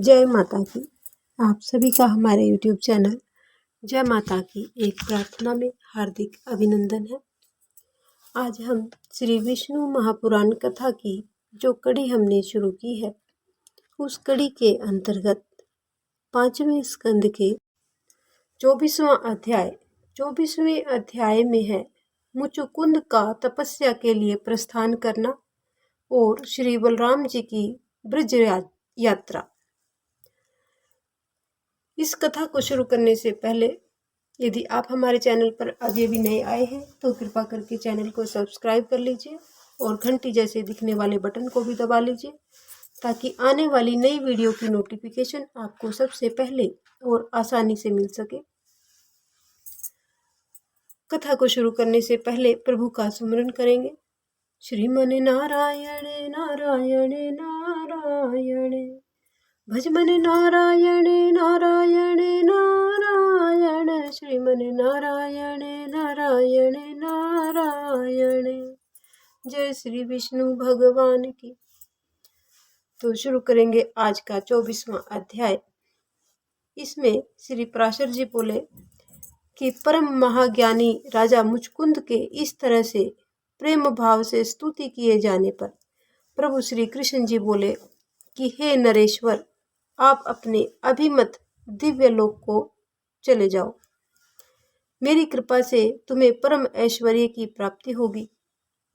जय माता की। आप सभी का हमारे YouTube चैनल जय माता की एक प्रार्थना में हार्दिक अभिनंदन है। आज हम श्री विष्णु महापुराण कथा की जो कड़ी हमने शुरू की है, उस कड़ी के अंतर्गत 5वें स्कंद के 24वें अध्याय में है मुचुकुंद का तपस्या के लिए प्रस्थान करना और श्री बलराम जी की ब्रज यात्रा। इस कथा को शुरू करने से पहले यदि आप हमारे चैनल पर अभी भी नए आए हैं तो कृपा करके चैनल को सब्सक्राइब कर लीजिए और घंटी जैसे दिखने वाले बटन को भी दबा लीजिए ताकि आने वाली नई वीडियो की नोटिफिकेशन आपको सबसे पहले और आसानी से मिल सके। कथा को शुरू करने से पहले प्रभु का सुमिरन करेंगे। श्रीमन नारायण नारायण नारायण, भजमन नारायण नारायण नारायण, श्रीमन नारायण नारायण नारायण। जय श्री विष्णु भगवान की। तो शुरू करेंगे आज का 24वां अध्याय। इसमें श्री पराशर जी बोले कि परम महाज्ञानी राजा मुचकुंद के इस तरह से प्रेम भाव से स्तुति किए जाने पर प्रभु श्री कृष्ण जी बोले कि हे नरेश्वर, आप अपने अभिमत दिव्य लोक को चले जाओ। मेरी कृपा से तुम्हें परम ऐश्वर्य की प्राप्ति होगी।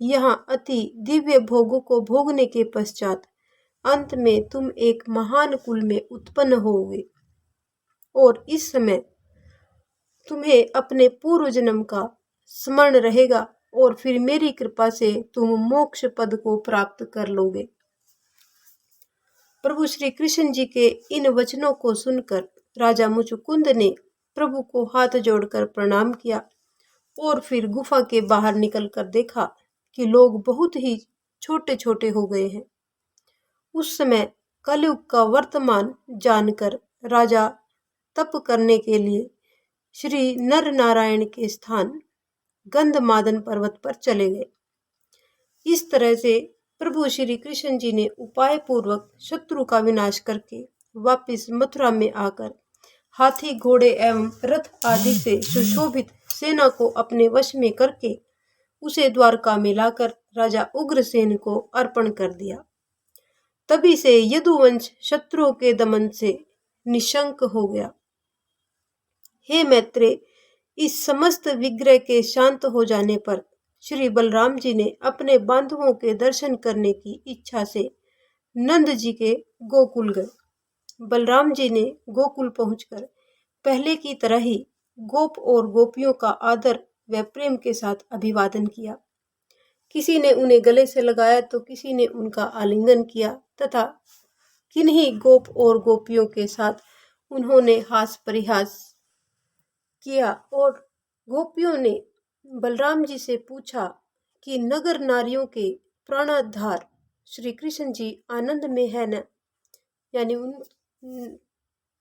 यहाँ अति दिव्य भोगों को भोगने के पश्चात अंत में तुम एक महान कुल में उत्पन्न होगे और इस समय तुम्हें अपने पूर्व जन्म का स्मरण रहेगा और फिर मेरी कृपा से तुम मोक्ष पद को प्राप्त कर लोगे। प्रभु श्री कृष्ण जी के इन वचनों को सुनकर राजा मुचुकुंद ने प्रभु को हाथ जोड़कर प्रणाम किया और फिर गुफा के बाहर निकलकर देखा कि लोग बहुत ही छोटे छोटे हो गए हैं। उस समय कलयुग का वर्तमान जानकर राजा तप करने के लिए श्री नर नारायण के स्थान गंधमादन पर्वत पर चले गए। इस तरह से प्रभु श्री कृष्ण जी ने उपाय पूर्वक शत्रु का विनाश करके वापिस मथुरा में आकर हाथी घोड़े एवं रथ आदि से सुशोभित सेना को अपने वश में करके उसे द्वारका में लाकर राजा उग्रसेन को अर्पण कर दिया। तभी से यदुवंश शत्रुओं के दमन से निशंक हो गया। हे मैत्रेय, इस समस्त विग्रह के शांत हो जाने पर श्री बलराम जी ने अपने बांधवों के दर्शन करने की इच्छा से नंद जी के गोकुल गए। बलराम जी ने गोकुल पहुंचकर पहले की तरह ही गोप और गोपियों का आदर व प्रेम के साथ अभिवादन किया। किसी ने उन्हें गले से लगाया तो किसी ने उनका आलिंगन किया तथा किन्हीं गोप और गोपियों के साथ उन्होंने हास परिहास किया और गोपियों ने बलराम जी से पूछा कि नगर नारियों के प्राणाधार श्री कृष्ण जी आनंद में है न। यानी उन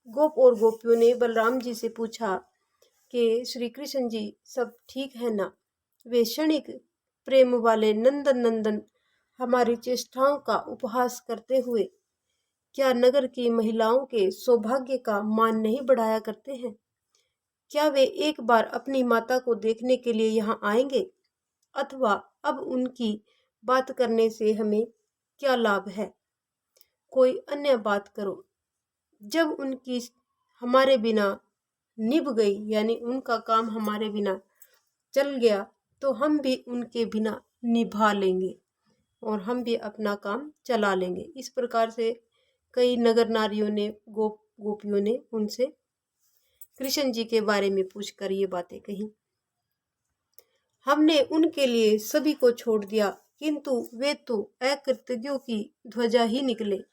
गोप और गोपियों ने बलराम जी से पूछा कि श्री कृष्ण जी सब ठीक है ना। वे क्षणिक प्रेम वाले नंदन नंदन हमारी चेष्टाओं का उपहास करते हुए क्या नगर की महिलाओं के सौभाग्य का मान नहीं बढ़ाया करते हैं? क्या वे एक बार अपनी माता को देखने के लिए यहाँ आएंगे अथवा अब उनकी बात करने से हमें क्या लाभ है? कोई अन्य बात करो। जब उनकी हमारे बिना निभ गई, यानी उनका काम हमारे बिना चल गया, तो हम भी उनके बिना निभा लेंगे और हम भी अपना काम चला लेंगे। इस प्रकार से कई नगर नारियों ने गोपियों ने उनसे कृष्ण जी के बारे में पूछकर ये बातें कही। हमने उनके लिए सभी को छोड़ दिया, किंतु वे तो अकृतज्ञों की ध्वजा ही निकले।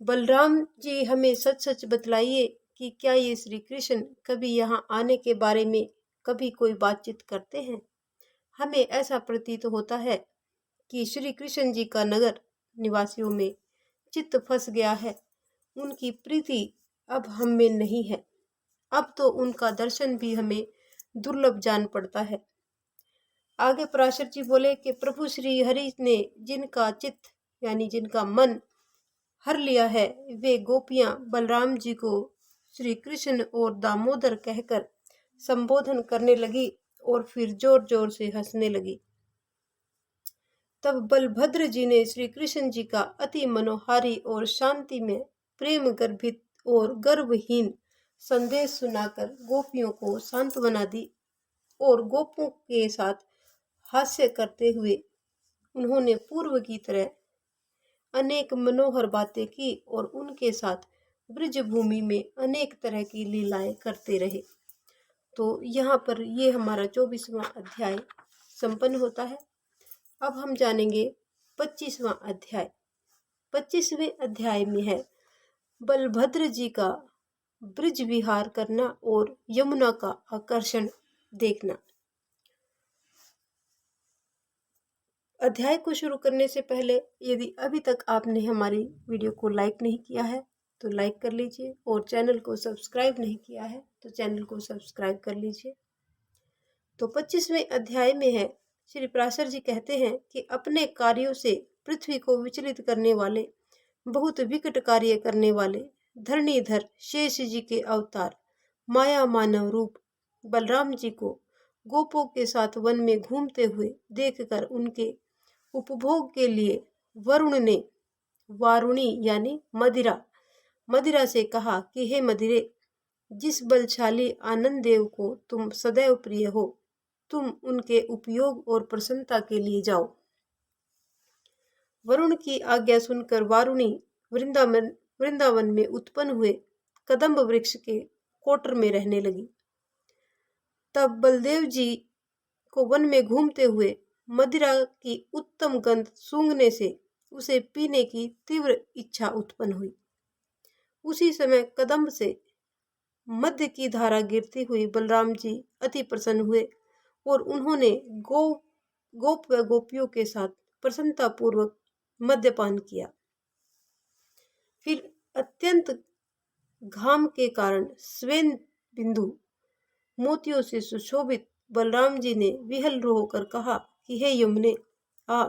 बलराम जी हमें सच सच बतलाइए कि क्या ये श्री कृष्ण कभी यहाँ आने के बारे में कभी कोई बातचीत करते हैं? हमें ऐसा प्रतीत होता है कि श्री कृष्ण जी का नगर निवासियों में चित्त फंस गया है। उनकी प्रीति अब हम में नहीं है। अब तो उनका दर्शन भी हमें दुर्लभ जान पड़ता है। आगे पराशर जी बोले कि प्रभु श्री हरि ने जिनका चित्त यानी जिनका मन हर लिया है, वे गोपियां बलराम जी को श्री कृष्ण और दामोदर कहकर संबोधन करने लगी और फिर जोर जोर से हंसने लगी। तब बलभद्र जी ने श्री कृष्ण जी का अति मनोहारी और शांति में प्रेम गर्भित और गर्वहीन संदेश सुनाकर गोपियों को सांत्वना दी और गोपों के साथ हास्य करते हुए उन्होंने पूर्व की तरह अनेक मनोहर बातें की और उनके साथ ब्रज भूमि में अनेक तरह की लीलाएं करते रहे। तो यहाँ पर ये हमारा 24वां अध्याय संपन्न होता है। अब हम जानेंगे 25वां अध्याय। 25वें अध्याय में है बलभद्र जी का ब्रज विहार करना और यमुना का आकर्षण देखना। अध्याय को शुरू करने से पहले यदि अभी तक आपने हमारी वीडियो को लाइक नहीं किया है तो लाइक कर लीजिए और चैनल को सब्सक्राइब नहीं किया है तो चैनल को सब्सक्राइब कर लीजिए। तो 25वें अध्याय में है श्री पराशर जी कहते हैं कि अपने कार्यों से पृथ्वी को विचलित करने वाले, बहुत विकट कार्य करने वाले धरणीधर शेष जी के अवतार माया मानव रूप बलराम जी को गोपों के साथ वन में घूमते हुए देखकर उनके उपभोग के लिए वरुण ने वारुणी यानी मदिरा से कहा कि हे मदिरे, जिस बलशाली आनंद देव को तुम सदैव प्रिय हो, तुम उनके उपयोग और प्रसन्नता के लिए जाओ। वरुण की आज्ञा सुनकर वारुणी वृंदावन में उत्पन्न हुए कदम्ब वृक्ष के कोटर में रहने लगी। तब बलदेव जी को वन में घूमते हुए मदिरा की उत्तम गंध सूंघने से उसे पीने की तीव्र इच्छा उत्पन्न हुई। उसी समय कदम्ब से मध्य की धारा गिरती हुई बलराम जी अति प्रसन्न हुए और उन्होंने गोप व गोपियों के साथ प्रसन्नता पूर्वक मद्यपान किया। फिर अत्यंत घाम के कारण स्वेन बिंदु मोतियों से सुशोभित बलराम जी ने विहल होकर कहा कि हे यमुने,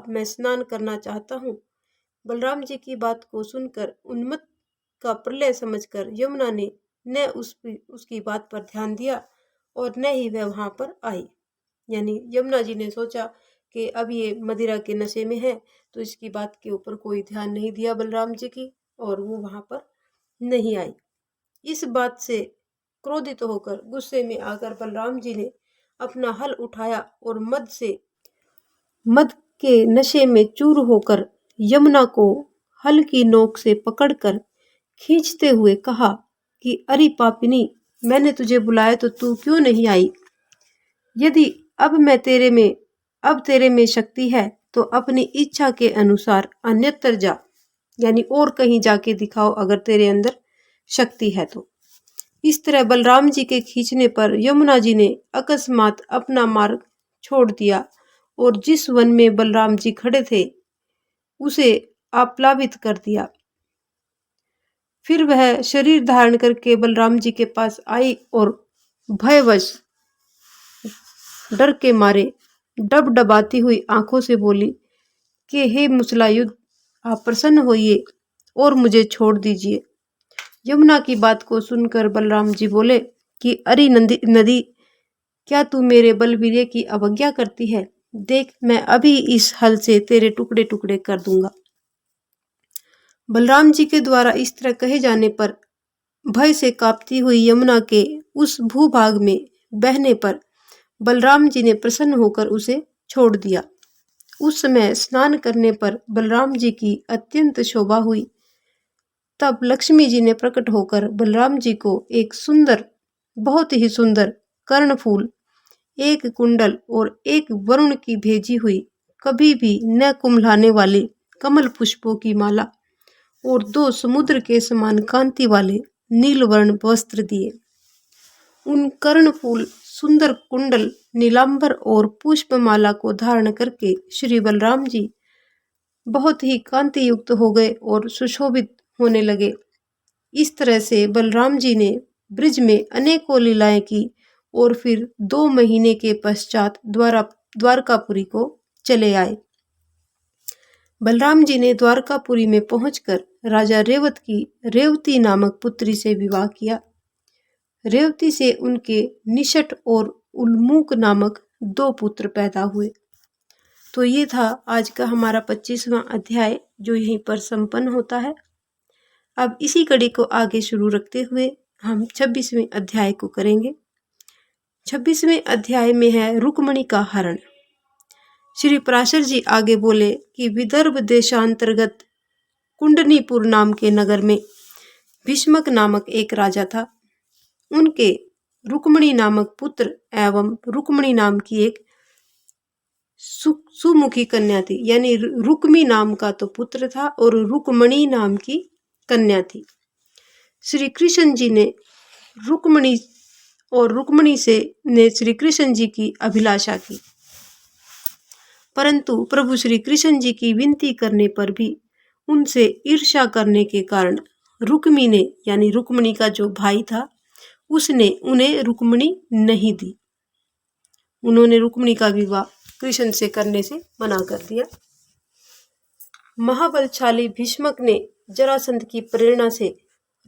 मैं स्नान करना चाहता हूँ। बलराम जी की बात को सुनकर उन्मत्त का प्रलय समझकर यमुना ने न उसकी बात पर ध्यान दिया और न ही वह वहां पर आई। यानी यमुना जी ने सोचा कि अब ये मदिरा के नशे में है, तो इसकी बात के ऊपर कोई ध्यान नहीं दिया बलराम जी की और वो वहां पर नहीं आई। इस बात से क्रोधित होकर गुस्से में आकर बलराम जी ने अपना हल उठाया और मद के नशे में चूर होकर यमुना को हल की नोक से पकड़कर खींचते हुए कहा कि अरे पापिनी, मैंने तुझे बुलाया तो तू क्यों नहीं आई? यदि अब तेरे में शक्ति है तो अपनी इच्छा के अनुसार अन्यत्र जा, यानी और कहीं जाके दिखाओ अगर तेरे अंदर शक्ति है तो। इस तरह बलराम जी के खींचने पर यमुना जी ने अकस्मात अपना मार्ग छोड़ दिया और जिस वन में बलराम जी खड़े थे उसे आप्लावित कर दिया। फिर वह शरीर धारण करके बलराम जी के पास आई और भयवश डर के मारे डबडबाती हुई आंखों से बोली कि हे मुसलायुद्ध, आप प्रसन्न होइए और मुझे छोड़ दीजिए। यमुना की बात को सुनकर बलराम जी बोले कि अरे नदी, क्या तू मेरे बलवीर्य की अवज्ञा करती है? देख, मैं अभी इस हल से तेरे टुकड़े टुकड़े कर दूंगा। बलराम जी के द्वारा इस तरह कहे जाने पर भय से कांपती हुई यमुना के उस भूभाग में बहने पर बलराम जी ने प्रसन्न होकर उसे छोड़ दिया। उस समय स्नान करने पर बलराम जी की अत्यंत शोभा हुई। तब लक्ष्मी जी ने प्रकट होकर बलराम जी को एक सुंदर, बहुत ही सुंदर कर्णफूल, एक कुंडल और एक वरुण की भेजी हुई कभी भी न कुम्हलाने वाली कमल पुष्पों की माला और 2 समुद्र के समान कांति वाले नीलवर्ण वस्त्र दिए। उन कर्णफूल, सुंदर कुंडल, नीलांबर और पुष्पमाला को धारण करके श्री बलराम जी बहुत ही कांति युक्त हो गए और सुशोभित होने लगे। इस तरह से बलराम जी ने ब्रिज में अनेकों लीलाएं की और फिर 2 महीने के पश्चात द्वारकापुरी को चले आए। बलराम जी ने द्वारकापुरी में पहुंचकर राजा रेवत की रेवती नामक पुत्री से विवाह किया। रेवती से उनके निषट और उल्मूक नामक 2 पुत्र पैदा हुए। तो ये था आज का हमारा 25वां अध्याय, जो यहीं पर संपन्न होता है। अब इसी कड़ी को आगे शुरू रखते हुए हम 26वें अध्याय को करेंगे। 26वें अध्याय में है रुक्मणी का हरण। श्री पराशर जी आगे बोले कि विदर्भ देशांतर्गत कुंडनीपुर नाम के नगर में भीष्मक नामक एक राजा था। उनके रुक्मणी नामक पुत्र एवं रुक्मणी नाम की एक सुमुखी कन्या थी। यानी रुक्मी नाम का तो पुत्र था और रुक्मणी नाम की कन्या थी। श्री कृष्ण जी ने रुक्मणी से श्री कृष्ण जी की अभिलाषा की, परंतु प्रभु श्री कृष्ण जी की विनती करने पर भी उनसे ईर्ष्या करने के कारण रुक्मी ने, यानी रुक्मणी का जो भाई था, उसने उन्हें रुक्मणी नहीं दी। उन्होंने रुक्मणी का विवाह कृष्ण से करने से मना कर दिया। महाबलशाली भीष्मक ने जरासंध की प्रेरणा से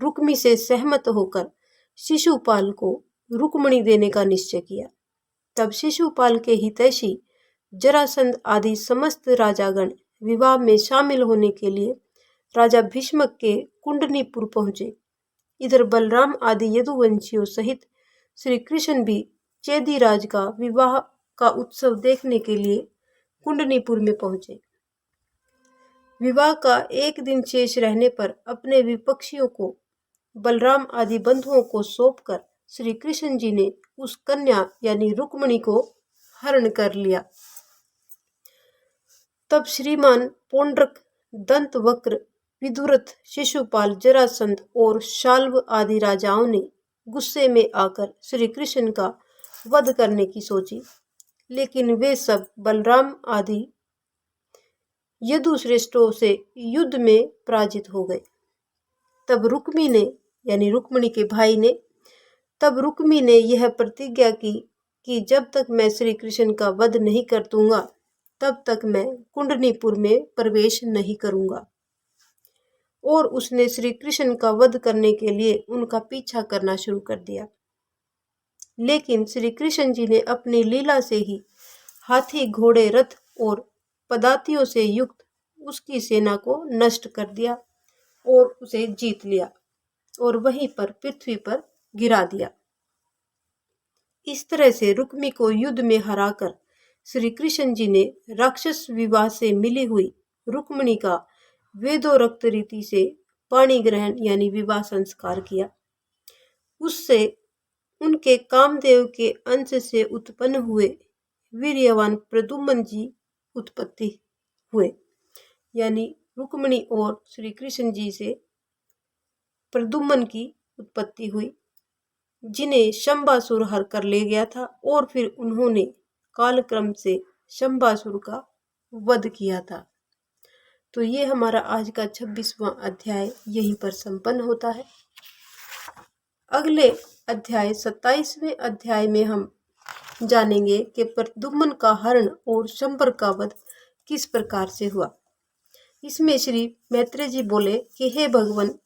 रुक्मी से सहमत होकर शिशुपाल को रुक्मणी देने का निश्चय किया। तब शिशुपाल के हितैषी जरासंध आदि समस्त राजागण विवाह में शामिल होने के लिए राजा भीष्मक के कुंडनीपुर पहुंचे। इधर बलराम आदि यदुवंशियों सहित श्री कृष्ण भी चेदीराज का विवाह का उत्सव देखने के लिए कुंडनीपुर में पहुंचे। विवाह का एक दिन शेष रहने पर अपने विपक्षियों को बलराम आदि बंधुओं को सौंपकर श्री कृष्ण जी ने उस कन्या यानी रुक्मणी को हरण कर लिया। तब श्रीमान पौंड्रक, दंतवक्र, विदुरथ, शिशुपाल, जरासंध और शाल्व आदि राजाओं ने गुस्से में आकर श्री कृष्ण का वध करने की सोची, लेकिन वे सब बलराम आदि यदुश्रेष्ठों से युद्ध में पराजित हो गए। तब रुक्मी ने, यानी रुक्मणी के भाई ने, यह प्रतिज्ञा की कि जब तक मैं श्री कृष्ण का वध नहीं कर दूंगा तब तक मैं कुंडनीपुर में प्रवेश नहीं करूंगा। और उसने श्री कृष्ण का वध करने के लिए उनका पीछा करना शुरू कर दिया। लेकिन श्री कृष्ण जी ने अपनी लीला से ही हाथी, घोड़े, रथ और पदातियों से युक्त उसकी सेना को नष्ट कर दिया और उसे जीत लिया और वहीं पर पृथ्वी पर गिरा दिया। इस तरह से रुक्मी को युद्ध में हराकर श्री कृष्ण जी ने राक्षस विवाह से मिली हुई रुक्मणी का वेदोक्त रीति से पाणी ग्रहण यानी विवाह संस्कार किया। उससे उनके कामदेव के अंश से उत्पन्न हुए वीर्यवान प्रद्युम्न जी उत्पत्ति हुए। यानी रुक्मणी और श्री कृष्ण जी से प्रद्युम्न की उत्पत्ति हुई, जिन्हें शंबासुर हर कर ले गया था और फिर उन्होंने कालक्रम से शंबासुर का वध किया था। तो ये हमारा आज का 26वां अध्याय यहीं पर संपन्न होता है। अगले अध्याय 27वें अध्याय में हम जानेंगे कि प्रद्युम्न का हरण और शंबर का वध किस प्रकार से हुआ। इसमें श्री मैत्रेय जी बोले कि हे भगवान,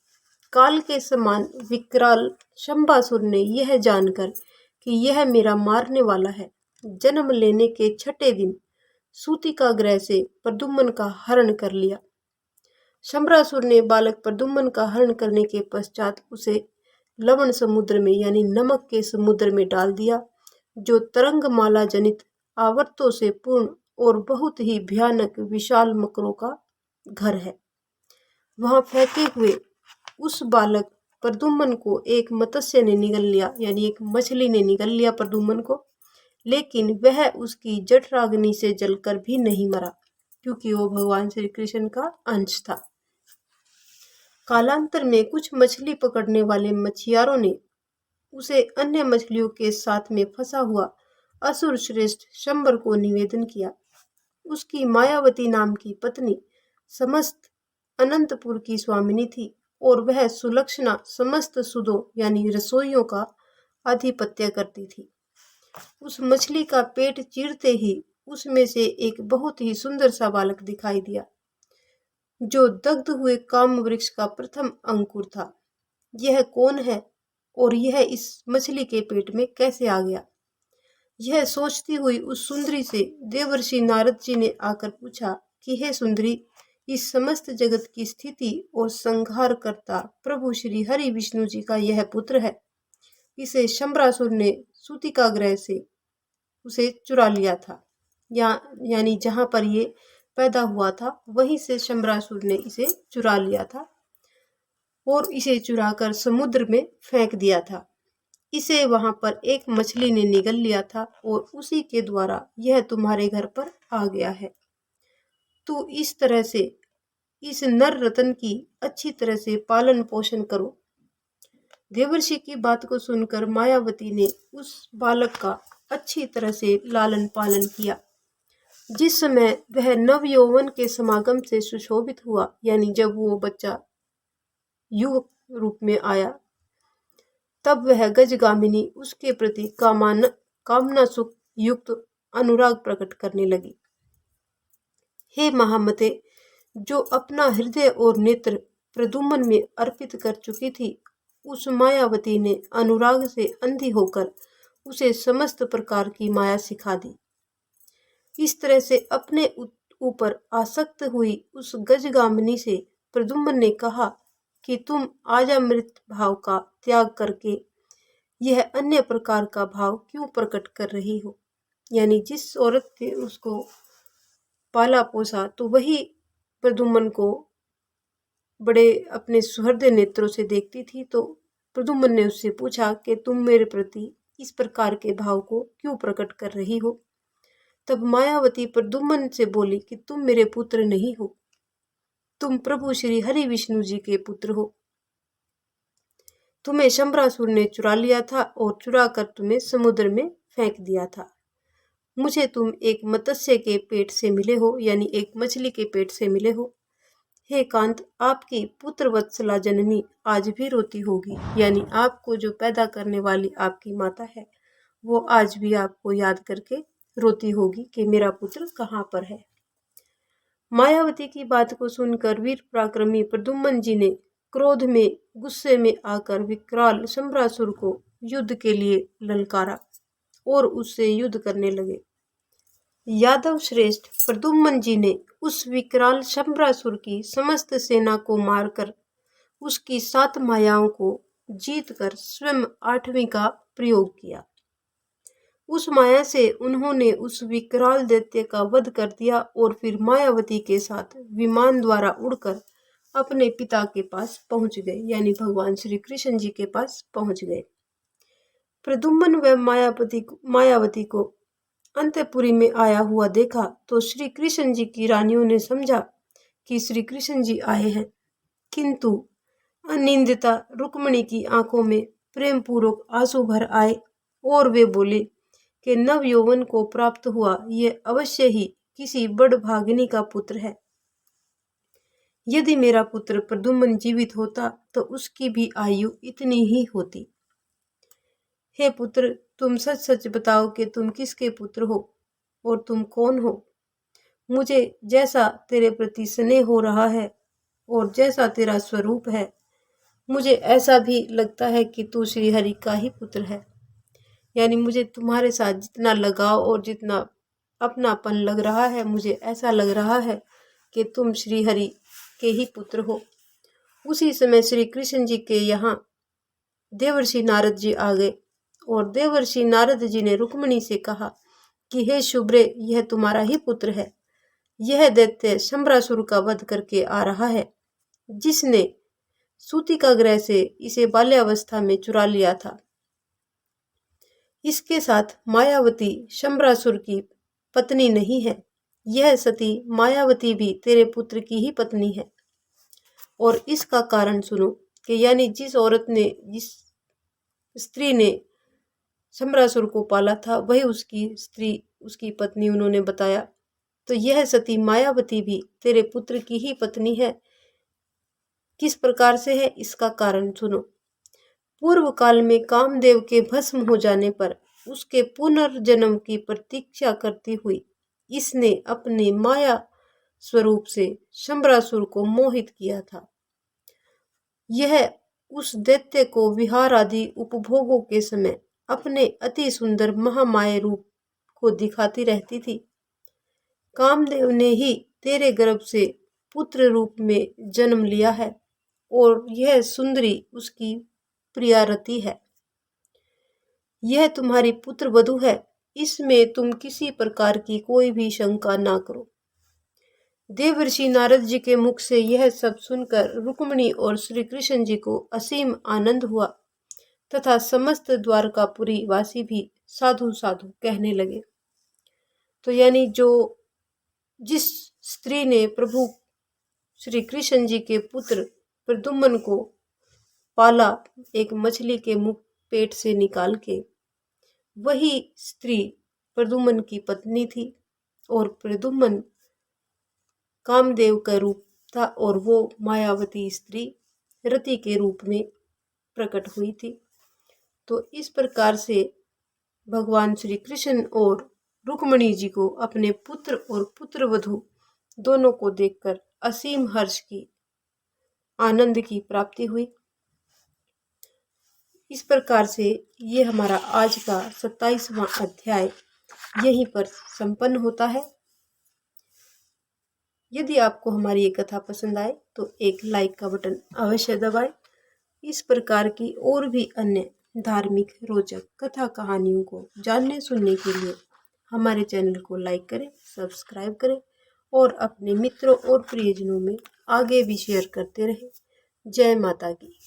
काल के समान विकराल शंबासुर ने यह जानकर कि यह मेरा मारने वाला है, जन्म लेने के 6ठे दिन सूतिका ग्रह से प्रद्युम्न का हरण कर लिया। शंबरासुर ने बालक प्रद्युम्न का हरण करने के पश्चात उसे लवण समुद्र में यानी नमक के समुद्र में डाल दिया, जो तरंगमाला जनित आवर्तों से पूर्ण और बहुत ही भयानक विशाल मकरों का घर है। वहां फेंके हुए उस बालक प्रद्युम्न को एक मत्स्य ने निगल लिया, यानी एक मछली ने निगल लिया प्रद्युम्न को, लेकिन वह उसकी जठराग्नि से जलकर भी नहीं मरा, क्योंकि वो भगवान श्री कृष्ण का अंश था। कालांतर में कुछ मछली पकड़ने वाले मछियारों ने उसे अन्य मछलियों के साथ में फंसा हुआ असुर श्रेष्ठ शंबर को निवेदन किया। उसकी मायावती नाम की पत्नी समस्त अनंतपुर की स्वामिनी थी और वह सुलक्षणा समस्त सुदों यानी रसोइयों का आधिपत्य करती थी। उस मछली का पेट चीरते ही उसमें से एक बहुत ही सुंदर सा बालक दिखाई दिया। जो दग्ध हुए काम वृक्ष का प्रथम अंकुर था। यह कौन है और यह इस मछली के पेट में कैसे आ गया? यह सोचती हुई उस सुंदरी से देवर्षि नारद जी ने आकर पूछा कि हे सुंदरी, इस समस्त जगत की स्थिति और संहार करता प्रभु श्री हरि विष्णु जी का यह पुत्र है। इसे शंबरासुर ने सूतिकाग्रह से उसे चुरा लिया था। यानी जहां पर ये पैदा हुआ था वहीं से शंबरासुर ने इसे चुरा लिया था और इसे चुराकर समुद्र में फेंक दिया था। इसे वहां पर एक मछली ने निगल लिया था और उसी के द्वारा यह तुम्हारे घर पर आ गया है। तू इस तरह से इस नर रतन की अच्छी तरह से पालन पोषण करो। देवर्षि की बात को सुनकर मायावती ने उस बालक का अच्छी तरह से लालन पालन किया। जिस समय वह नव यौवन के समागम से सुशोभित हुआ, यानी जब वो बच्चा युवक रूप में आया, तब वह गजगामिनी उसके प्रति कामना सुख युक्त अनुराग प्रकट करने लगी। हे महामते, जो अपना हृदय और नेत्र प्रद्युम्न में अर्पित कर चुकी थी, उस मायावती ने अनुराग से अंधी होकर उसे समस्त प्रकार की माया सिखा दी। इस तरह से अपने ऊपर आसक्त हुई उस गजगामिनी से प्रद्युम्न ने कहा कि तुम आजामृत भाव का त्याग करके यह अन्य प्रकार का भाव क्यों प्रकट कर रही हो? यानी जिस औरत ने उसको पाला पोसा तो वही प्रद्युम्न को बड़े अपने सुहृदय नेत्रों से देखती थी। तो प्रद्युम्न ने उससे पूछा कि तुम मेरे प्रति इस प्रकार के भाव को क्यों प्रकट कर रही हो? तब मायावती प्रद्युम्न से बोली कि तुम मेरे पुत्र नहीं हो, तुम प्रभु श्री हरि विष्णु जी के पुत्र हो। तुम्हें शंबरासुर ने चुरा लिया था और चुरा कर तुम्हें समुद्र में फेंक दिया था। मुझे तुम एक मत्स्य के पेट से मिले हो, यानी एक मछली के पेट से मिले हो। हे कांत, आपकी पुत्र वत्सला जननी आज भी रोती होगी, यानी आपको जो पैदा करने वाली आपकी माता है वो आज भी आपको याद करके रोती होगी कि मेरा पुत्र कहाँ पर है। मायावती की बात को सुनकर वीर पराक्रमी प्रद्युम्न जी ने क्रोध में गुस्से में आकर विकराल शंबरासुर को युद्ध के लिए ललकारा और उससे युद्ध करने लगे। यादव श्रेष्ठ प्रद्युम्न जी ने उस विकराल शंबरासुर की समस्त सेना को मारकर उसकी 7 मायाओं को जीतकर स्वयं 8वीं का प्रयोग किया। उस माया से उन्होंने उस विकराल दैत्य का वध कर दिया और फिर मायावती के साथ विमान द्वारा उड़कर अपने पिता के पास पहुंच गए, यानी भगवान श्री कृष्ण जी के पास पहुंच गए। प्रद्युम्न व मायावती को अंतपुरी में आया हुआ देखा तो श्री कृष्ण जी की रानियों ने समझा कि श्री कृष्ण जी आए हैं, किंतु अनिंदिता रुक्मिणी की आंखों में प्रेम पूर्वक आंसू भर आए और वे बोले कि नव यौवन को प्राप्त हुआ ये अवश्य ही किसी बड़ भागिनी का पुत्र है। यदि मेरा पुत्र प्रद्युम्न जीवित होता तो उसकी भी आयु इतनी ही होती। हे पुत्र, तुम सच सच बताओ कि तुम किसके पुत्र हो और तुम कौन हो? मुझे जैसा तेरे प्रति स्नेह हो रहा है और जैसा तेरा स्वरूप है, मुझे ऐसा भी लगता है कि तू श्री हरि का ही पुत्र है। यानी मुझे तुम्हारे साथ जितना लगाव और जितना अपनापन लग रहा है, मुझे ऐसा लग रहा है कि तुम श्री हरि के ही पुत्र हो। उसी समय श्री कृष्ण जी के यहाँ देवर्षि नारद जी आ गए और देवर्षि नारद जी ने रुक्मिणी से कहा कि हे शुभ्रे, यह तुम्हारा ही पुत्र है। यह दैत्य शंबरासुर का वध करके आ रहा है, जिसने सूतिकाग्रह से इसे बाल्यावस्था में चुरा लिया था। इसके साथ मायावती शंबरासुर की पत्नी नहीं है। यह सती मायावती भी तेरे पुत्र की ही पत्नी है। और इसका कारण सुनो कि यानी जिस स्त्री ने शंबरासुर को पाला था वही उसकी स्त्री, उसकी पत्नी उन्होंने बताया। तो यह सती मायावती भी तेरे पुत्र की ही पत्नी है। किस प्रकार से है, इसका कारण सुनो। पूर्व काल में कामदेव के भस्म हो जाने पर उसके पुनर्जन्म की प्रतीक्षा करती हुई इसने अपने माया स्वरूप से शंबरासुर को मोहित किया था। यह उस दैत्य को विहार आदि उपभोगों के समय अपने अति सुंदर महामाया रूप को दिखाती रहती थी। कामदेव ने ही तेरे गर्भ से पुत्र रूप में जन्म लिया है और यह सुंदरी उसकी प्रियारती है। यह तुम्हारी पुत्र वधू है, इसमें तुम किसी प्रकार की कोई भी शंका ना करो। देवर्षि नारद जी के मुख से यह सब सुनकर रुक्मिणी और श्री कृष्ण जी को असीम आनंद हुआ तथा समस्त द्वारकापुरी वासी भी साधु साधु कहने लगे। तो यानी जिस स्त्री ने प्रभु श्री कृष्ण जी के पुत्र प्रद्युम्न को पाला एक मछली के मुख पेट से निकाल के, वही स्त्री प्रद्युम्न की पत्नी थी और प्रद्युम्न कामदेव का रूप था और वो मायावती स्त्री रति के रूप में प्रकट हुई थी। तो इस प्रकार से भगवान श्री कृष्ण और रुक्मिणी जी को अपने पुत्र और पुत्रवधू दोनों को देखकर असीम हर्ष की आनंद की प्राप्ति हुई। इस प्रकार से ये हमारा आज का 27वां अध्याय यहीं पर संपन्न होता है। यदि आपको हमारी ये कथा पसंद आए तो एक लाइक का बटन अवश्य दबाएं। इस प्रकार की और भी अन्य धार्मिक रोचक कथा कहानियों को जानने सुनने के लिए हमारे चैनल को लाइक करें, सब्सक्राइब करें और अपने मित्रों और प्रियजनों में आगे भी शेयर करते रहें। जय माता की।